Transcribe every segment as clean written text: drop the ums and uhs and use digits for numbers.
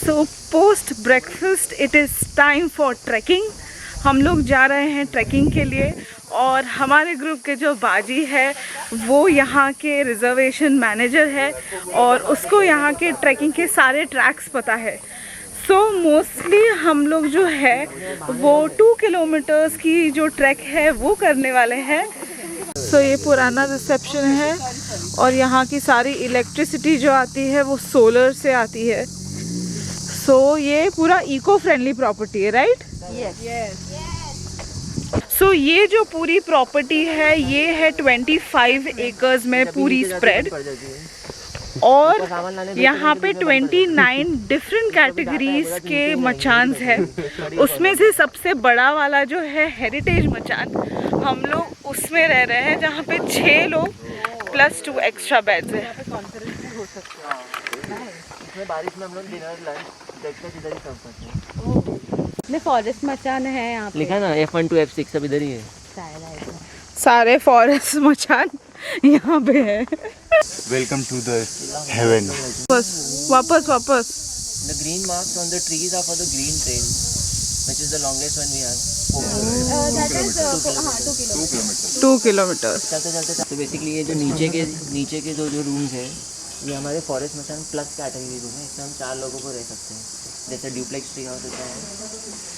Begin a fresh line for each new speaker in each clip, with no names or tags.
So post breakfast it is time for trekking. हम लोग जा रहे हैं ट्रैकिंग के लिए और हमारे ग्रुप के जो बाजी है वो यहाँ के रिजर्वेशन मैनेजर है और उसको यहाँ के ट्रैकिंग के सारे ट्रैक्स पता है। सो मोस्टली हम लोग जो है वो 2 किलोमीटर्स की जो ट्रैक है वो करने वाले हैं। सो ये पुराना रिसेप्शन है और यहाँ की सारी इलेक्ट्रिसिटी जो आती है वो सोलर से आती है। सो ये पूरा इको फ्रेंडली प्रॉपर्टी है, राइट?
यस।
सो ये जो पूरी प्रॉपर्टी है ये है 25 एकर्स में पूरी स्प्रेड और यहाँ पे 29 डिफरेंट कैटेगरीज के मचान्स है। उसमें से सबसे बड़ा वाला जो है हेरिटेज मचान, हम लोग उसमें रह रहे हैं जहाँ पे 6 लोग प्लस 2 एक्स्ट्रा बेड्स है।
बारिश में हम लोग डिनर लंच ब्रेकफास्ट इधर ही सर्व करते हैं। फॉरेस्ट मचान है यहाँ पे लिखा ना, F1 to F6 सब इधर ही है।
सारे फॉरेस्ट मचान यहाँ पे है।
Welcome to the heaven.
वापस
The green marks on the trees are for the green trail, which is the longest one we have.
2 kilometre.
चलते तो बेसिकली ये जो नीचे के जो रूम्स है ये हमारे फॉरेस्ट मचान प्लस कैटेगरी रूम है। इसमें हम 4 लोगों को रह सकते हैं, जैसे ड्यूप्लेक्स ट्री हाउस होता है।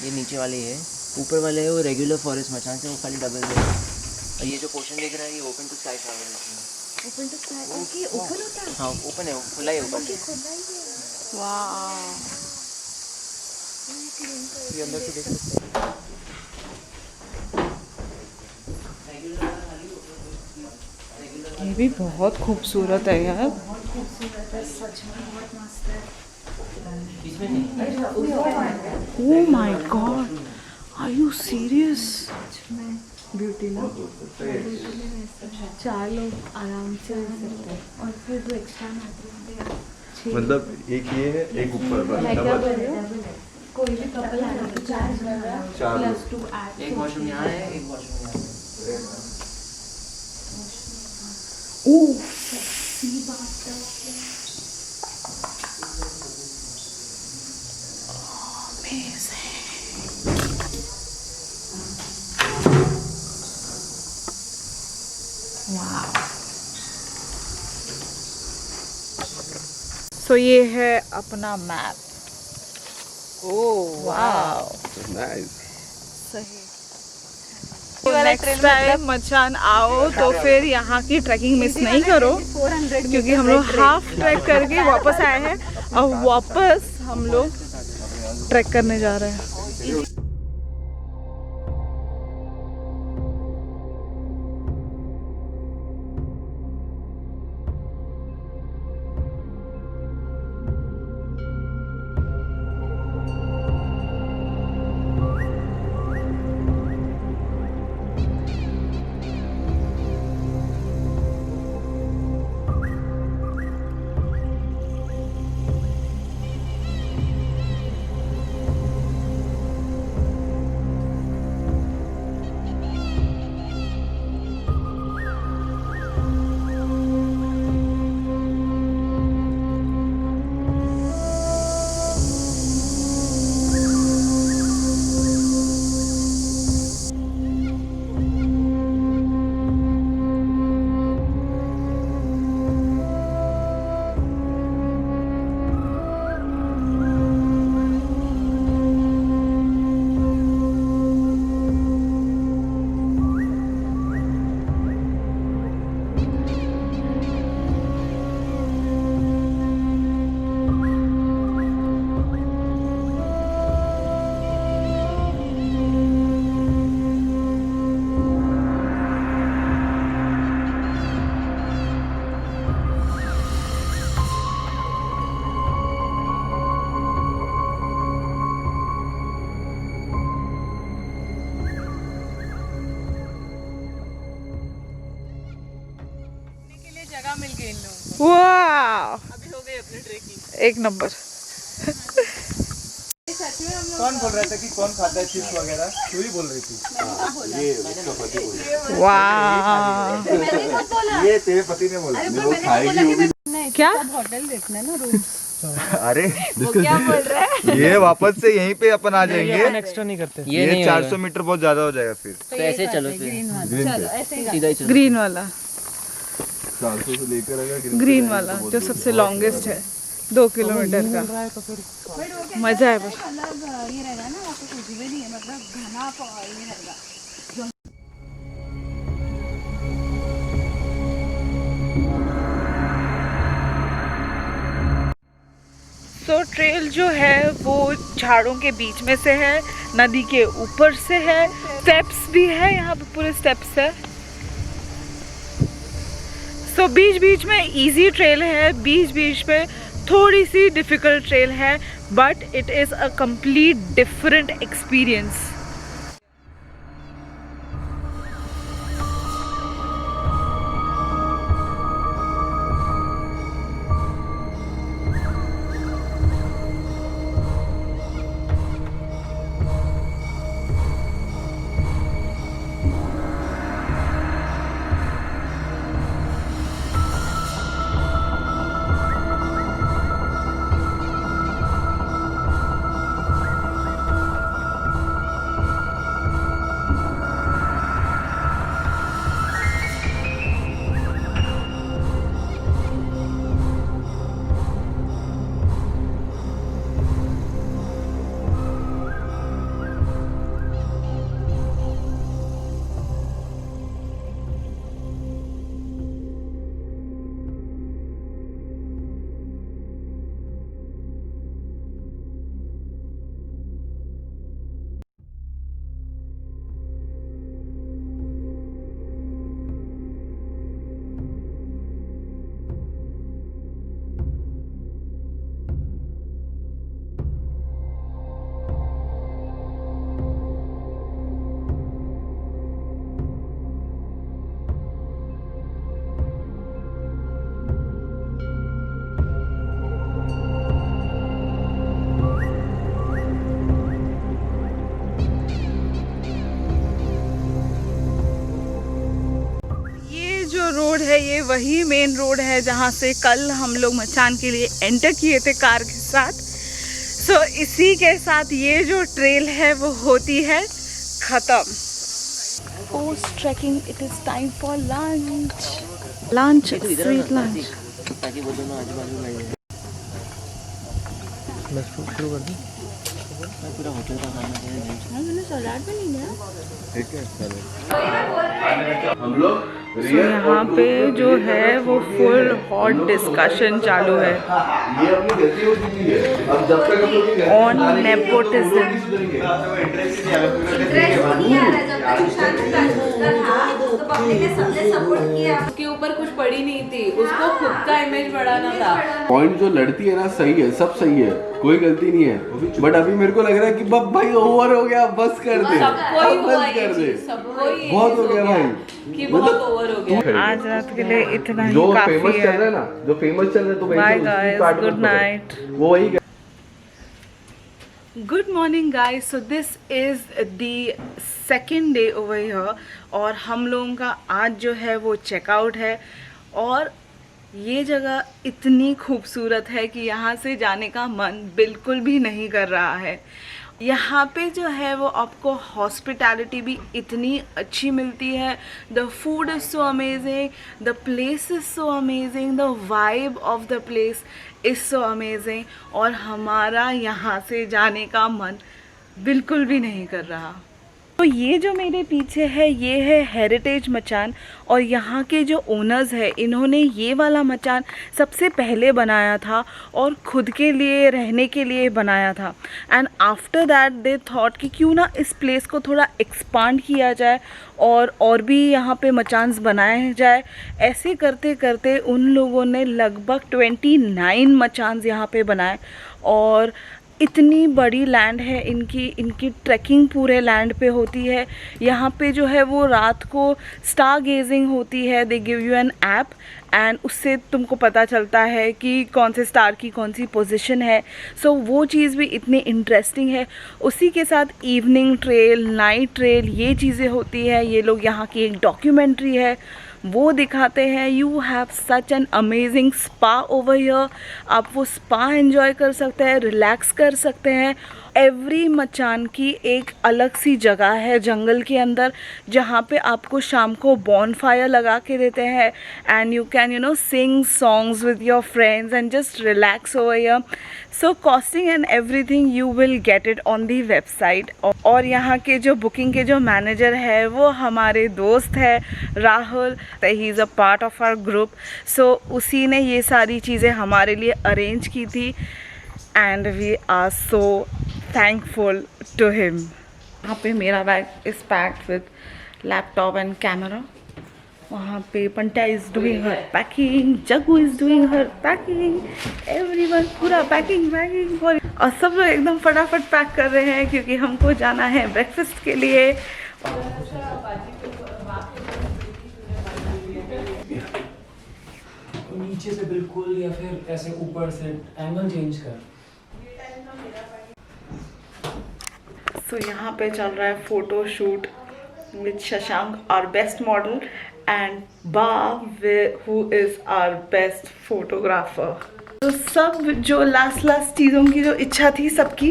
ये नीचे वाले है, ऊपर वाले है वो रेगुलर फॉरेस्ट मचान से वो खाली डबल है। और ये जो पोर्शन दिख रहा है ये ओपन टू स्काई शावर है। Open to sky, okay, open होता है? हाँ ओपन है, खुला ही ऊपर।
वाह,
ये अंदर से देख सकते हैं।
ये भी बहुत खूबसूरत है यार। Oh my god, are you serious? Beauty ना, 4 लोग आराम से रह सकते हैं और फिर 2 एक्स्ट्रा बाथरूम।
मतलब एक ये है, एक ऊपर
कोई भी कपल आना तो 4 प्लस 2 ऐड।
एक वॉशरूम यहाँ है, एक वॉशरूम यहाँ है।
सो ये है अपना मैप। Oh wow,
nice.
सही। नेक्स्ट टाइम मचान आओ तो फिर यहाँ की ट्रैकिंग मिस नहीं करो, क्योंकि हम लोग हाफ ट्रैक करके वापस आए हैं और वापस हम लोग ट्रैक करने जा रहे हैं। वाह, एक नंबर।
कौन बोल रहा था कि कौन खाता है चिप्स वगैरह? तू ही बोल रही थी। ये उसका पति बोल रहा
वाह,
है। ये तेरे पति ने बोला वो खाएगी वो भी।
क्या
होटल देखना ना रूम।
अरे
क्या बोल रहा है?
ये वापस से यहीं पे अपन आ जाएंगे।
एक्स्ट्रा नहीं करते।
ये नहीं
400 मीटर बहुत ज्यादा हो जाएगा फिर।
तो ऐसे चलो फिर सीधा ही चलो।
ग्रीन वाला,
400 से लेकर अगर
ग्रीन वाला जो सबसे लॉन्गेस्ट है, 2 किलोमीटर का। मजा है बस। तो ट्रेल जो है वो झाड़ों के बीच में से है, नदी के ऊपर से है, स्टेप्स भी है, यहाँ पे पूरे स्टेप्स है। सो बीच बीच में इजी ट्रेल है, बीच बीच में थोड़ी सी डिफिकल्ट ट्रेल है, but it is a complete different experience. Road है ये वही मेन रोड है जहाँ से कल हम लोग मचान के लिए एंटर किए थे कार के साथ। सो इसी के साथ ये जो ट्रेल है वो होती है ख़त्म। Post trekking it is time for lunch, sweet lunch.
ताकि वो दोनों आजू बाजू मिल जाए। मैं शुरू कर दूँ? मैं पूरा होटल का खाना खाया। मैंने सलाद भी नहीं लिया।
ठीक है, हम लोग
यहाँ पे जो है वो फुल हॉट डिस्कशन चालू है ऑन नेपोटिज्म।
उसके ऊपर कुछ पड़ी नहीं थी, उसको खुद का इमेज बढ़ाना था।
पॉइंट जो लड़ती है ना सही है, सब सही है, कोई गलती नहीं है, बट अभी मेरे को लग रहा है कि बस भाई ओवर हो गया, बस कर दे, बस कर दे, बहुत हो गया भाई,
कि बहुत ओवर हो गया।
आज रात के लिए इतना ही
जो
काफी
फेमस चल रहा
है।
है ना, जो फेमस चल रहा है तो
बाय गाइस, गुड नाइट।
वो वही
good morning guys, so this is the second day over here और हम लोगों का आज जो है वो चेकआउट है। और ये जगह इतनी खूबसूरत है कि यहाँ से जाने का मन बिल्कुल भी नहीं कर रहा है। यहाँ पे जो है वो आपको हॉस्पिटैलिटी भी इतनी अच्छी मिलती है। The food is so amazing, the place is so amazing, the vibe of the place is so amazing. और हमारा यहाँ से जाने का मन बिल्कुल भी नहीं कर रहा। तो ये जो मेरे पीछे है ये है हेरिटेज मचान और यहाँ के जो ओनर्स है इन्होंने ये वाला मचान सबसे पहले बनाया था और खुद के लिए रहने के लिए बनाया था। And after that they thought कि क्यों ना इस प्लेस को थोड़ा एक्सपांड किया जाए और भी यहाँ पे मचान्स बनाए जाए। ऐसे करते करते उन लोगों ने लगभग 29 मचान्स यहाँ पे बनाए और इतनी बड़ी लैंड है इनकी ट्रैकिंग पूरे लैंड पे होती है। यहाँ पे जो है वो रात को स्टार गेजिंग होती है। They give you an app and उससे तुमको पता चलता है कि कौन से स्टार की कौन सी पोजीशन है। सो वो चीज़ भी इतनी इंटरेस्टिंग है। उसी के साथ इवनिंग ट्रेल, नाइट ट्रेल, ये चीज़ें होती है। ये लोग यहाँ की एक डॉक्यूमेंट्री है वो दिखाते हैं। You have such an amazing spa over here. आप वो स्पा एंजॉय कर सकते हैं, रिलैक्स कर सकते हैं। एवरी मचान की एक अलग सी जगह है जंगल के अंदर जहाँ पे आपको शाम को बॉनफायर लगा के देते हैं and you can sing songs with your friends and just relax over here. So costing and everything you will get it on the website. और यहाँ के जो बुकिंग के जो मैनेजर है वो हमारे दोस्त है Rahul. He is a part of our group. So उसी ने ये सारी चीज़ें हमारे लिए अरेंज की थी and we are so thankful to him. यहाँ पे मेरा bag is packed with laptop and camera. वहाँ पे Panta is doing her packing, Jaggu is doing her packing, everyone पूरा पैकिंग और सब लोग एकदम फटाफट पैक कर रहे हैं क्योंकि हमको जाना है ब्रेकफास्ट के लिए।
नीचे से बिल्कुल या फिर ऐसे ऊपर से एंगल चेंज कर।
सो यहाँ पे चल रहा है photo shoot with Shashank, our best model, and बा हु इज़ आवर बेस्ट फोटोग्राफर। तो सब जो लास्ट चीज़ों की जो इच्छा थी सबकी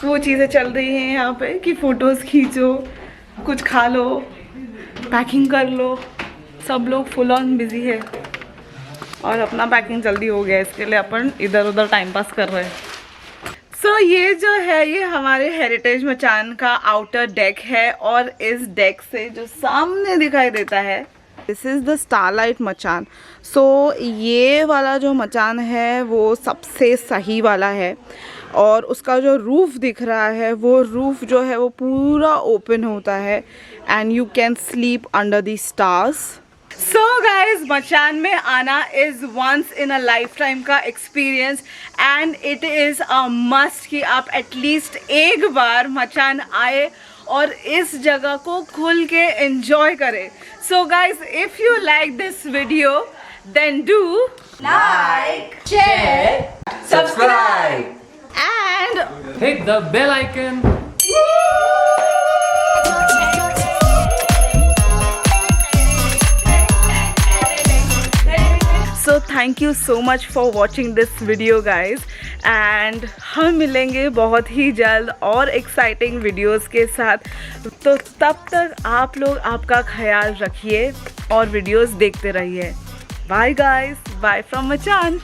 वो चीज़ें चल रही हैं यहाँ पे कि फ़ोटोज़ खींचो, कुछ खा लो, पैकिंग कर लो। सब लोग फुल ऑन बिजी है और अपना पैकिंग जल्दी हो गया इसके लिए अपन इधर उधर टाइम पास कर रहे हैं। सो ये जो है ये हमारे हेरिटेज मचान का आउटर डेक है और इस डेक से जो सामने दिखाई देता है दिस इज़ द स्टारलाइट मचान। सो ये वाला जो मचान है वो सबसे सही वाला है और उसका जो रूफ़ दिख रहा है वो रूफ़ जो है वो पूरा ओपन होता है and you can sleep under the stars. So guys मचान में आना is once in a lifetime का experience and it is a must कि आप एटलीस्ट एक बार मचान आए और इस जगह को खुल के एंजॉय करें। So guys if you like this video then do like, share, subscribe and
hit the bell icon.
So thank you so much for watching this video guys and हम मिलेंगे बहुत ही जल्द और एक्साइटिंग वीडियोस के साथ। तो तब तक आप लोग आपका ख्याल रखिए और वीडियोस देखते रहिए। बाय गाइस, बाय फ्रॉम मचान।